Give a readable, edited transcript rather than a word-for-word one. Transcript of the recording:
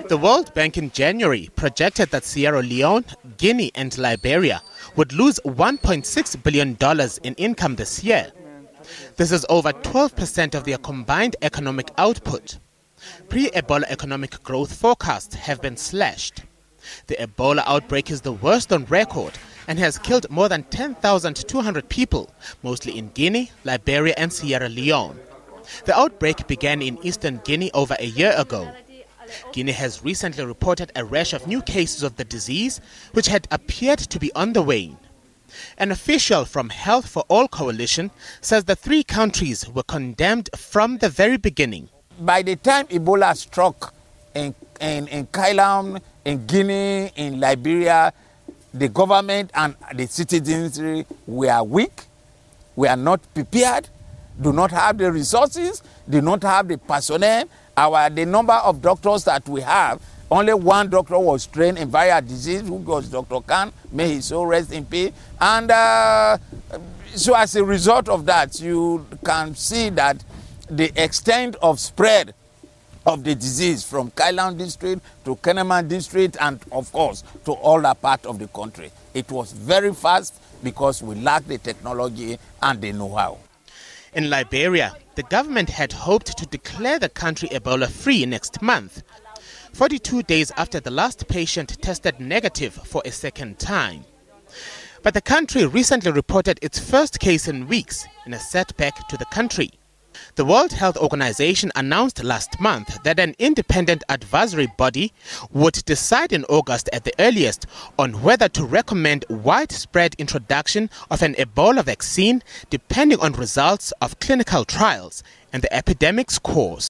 The World Bank in January projected that Sierra Leone, Guinea and Liberia would lose $1.6 billion in income this year. This is over 12% of their combined economic output. Pre-Ebola economic growth forecasts have been slashed. The Ebola outbreak is the worst on record and has killed more than 10,200 people, mostly in Guinea, Liberia and Sierra Leone. The outbreak began in eastern Guinea over a year ago. Guinea has recently reported a rash of new cases of the disease, which had appeared to be on the wane. An official from Health for All Coalition says the three countries were condemned from the very beginning. By the time Ebola struck in Kailam, in Guinea, in Liberia, the government and the citizenry were weak, were not prepared, do not have the resources, do not have the personnel. The number of doctors that we have, only one doctor was trained in viral disease, who was Dr. Khan, may his soul rest in peace. And so as a result of that, you can see that the extent of spread of the disease from Kailam district to Keneman district and of course to all that part of the country. It was very fast because we lacked the technology and the know-how. In Liberia, the government had hoped to declare the country ebola-free next month, 42 days after the last patient tested negative for a second time. But the country recently reported its first case in weeks, in a setback to the country. The World Health Organization announced last month that an independent advisory body would decide in August at the earliest on whether to recommend widespread introduction of an Ebola vaccine depending on results of clinical trials and the epidemic's course.